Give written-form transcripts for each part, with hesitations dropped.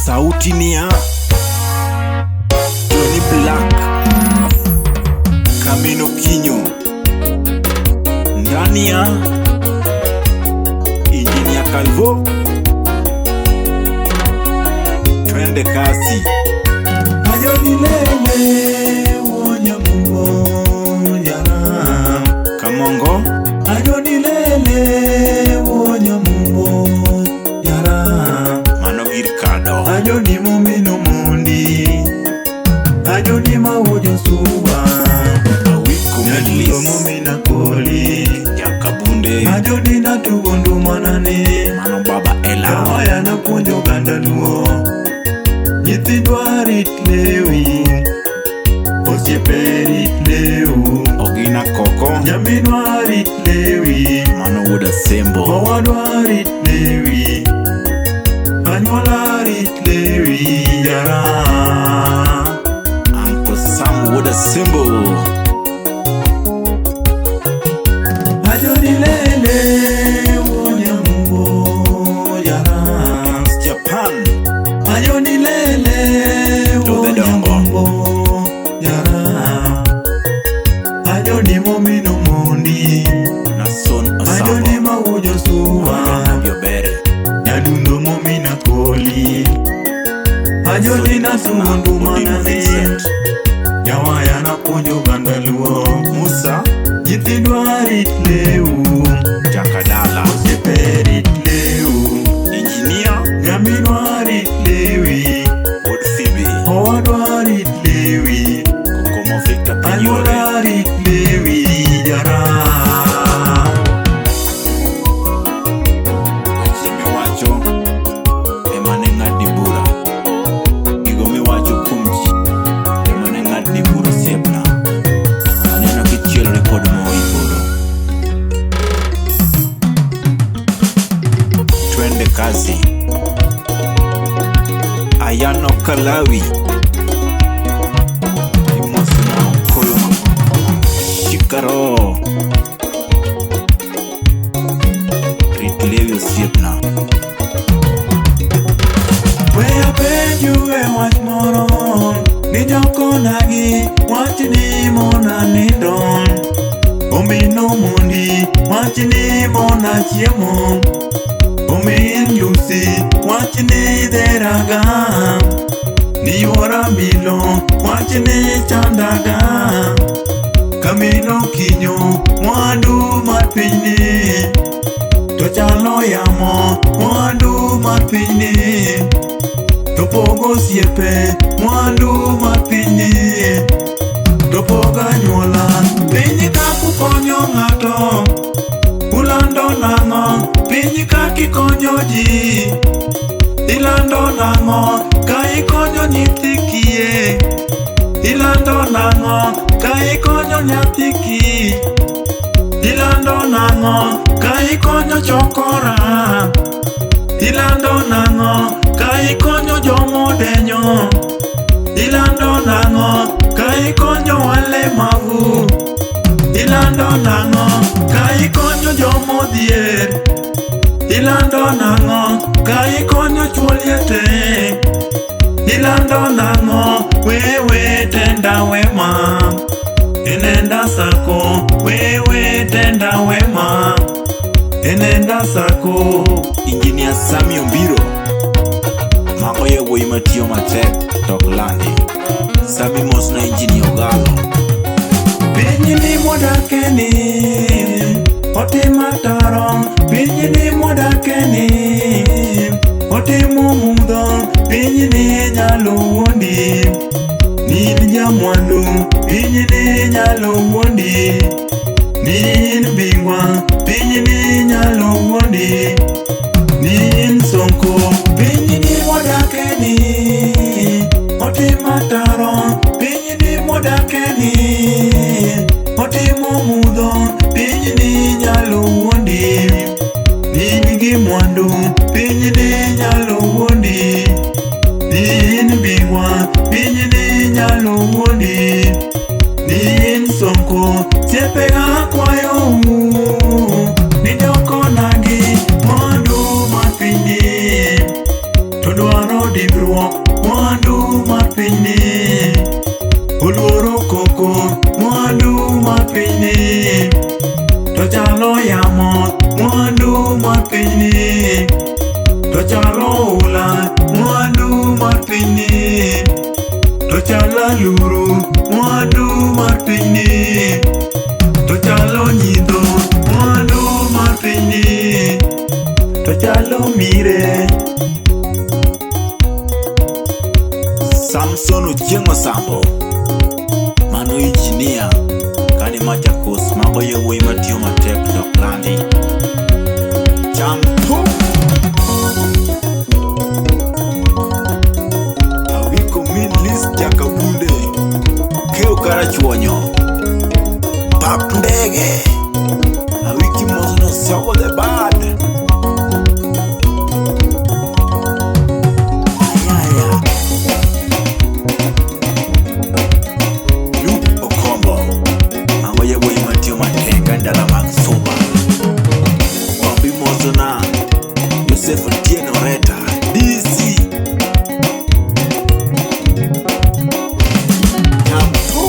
Sauti ni ya Johnny Black, Kamino Kinyo, ndani ya Engineer Calvo. Twende kasi. Ayonilele wonya mungo yara Kamongo. Ayonilele wonya mungo yara Manogir Kado. Ayoni mumino mundi Ayoni mawojo suwa Awiko Ayoni mumina koli Yakabunde. Ayoni natugondu manane Mano Baba Ela. Kawaya na kunjo gandaluo Nyithindwa rit lewi Osiepe rit lewu Ogina Koko. Nyaminwa rit lewi Mano Wuda Sembo. Owadwa rit lewi Anyuola rit lewi yara Uncle Sam Wuda Sembo. Ayonilele wonya mungo yara Japan. Ayonilele wonya mungo yara Ayoni momino mundi Nason Ayoni Osamo. mawujo suwa Yobere. Nyadundo momina koli Ayoni natugondu manane Nyawaya na kunjo gandaluo Musa. Nyithindwa rit lewu Jakadala. Osiepe rit lewu Engineer Nyaminwa rit lewi Wood Phoebe. Owadwa rit lewi Kokomo Victor Penyore. Anyuola rit lewi yara Miwacho emane ng'adi bura. Gigo miwacho kuom ji emane ng'adi bura siepna. Aneno kichielore kod moiboro. Twende kazi. Ayano Kalawi. Imosina Okoyo Shikaro. Ritlevi osiepna. Weya penjue wach moro Ni jokonagi wach ni mona nidon Omino mundi wach ni mona chiemo Omin Lucy wach ni dheraga Ni yuora milo wach ni chandaga Kamino Kinyo mwandu mar pinyni To chalo yamo mwandu mar pinyni To pogo osiepe mwandu mar pinyni To pogo anyuola piny kakukonyo ng'ato Ulando nang'o piny kakikonyo ji Ilando nang'o ka ikonyo nyithi kiye Ilando nang'o ka ikonyo nyathi kich Ilando nang'o ka ikonyo chokora Ilando nang'o ka ikonyo jomodenyo Ilando nang'o ka ikonyo walemavu Ilando nang'o ka ikonyo jomodhier Ilando nang'o ka ikonyo chuoliete Ilando nang'o wewe tenda wema Enenda sako wewe tenda wema Enenda sako Engineer Sami Ombiro. Mago ye wuoyi matiyo matek tok landi. Sami mos na Engineer Ogalo. Piny ni modakeni Otima taro Piny ni modakeni Otimo mudho Piny ni nyalo wuondi Nin jamwandu Piny ni nyalo wuondi Nin bingwa Piny ni nyalo wuondi Nin sonko Piny ni modakeni Otima taro Piny ni modakeni Otimo mudho Piny ni nyalo wuondi Nin gi mwandu Piny ni nyalo wuondi Nin bingwa Piny ni nyalo wuondi Nin sonko Siepega kwayo Ni joko nagi mwandu mar piny To dwaro dimruok mwandu mar pinyni, oluoro koko mwandu mar pinyni, to chalo yamo mwandu mar pinyni, to chalo ula mwandu mar pinyni, to chalo luru mwandu mar pinyni, to chalo nyidho mwandu mar pinyni, to chalo mire. Samson Ochieng' Sambo, mano injinia kani Machakos, mago yawuoyi matiyo matek dok landi. Cham thum awiko min list jaka bunde, keo kara chuonyo pap ndege, awiki mosno soko the bad. Joseph Otieno Reta, DC Nyamto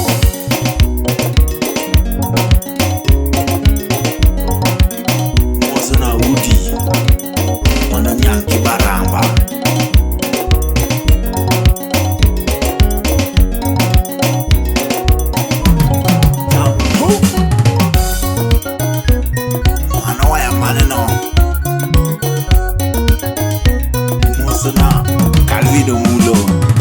Mosona Udi Mwana Nyanki Baramba Nyamto Mwana waya maneno Calvino Mulo.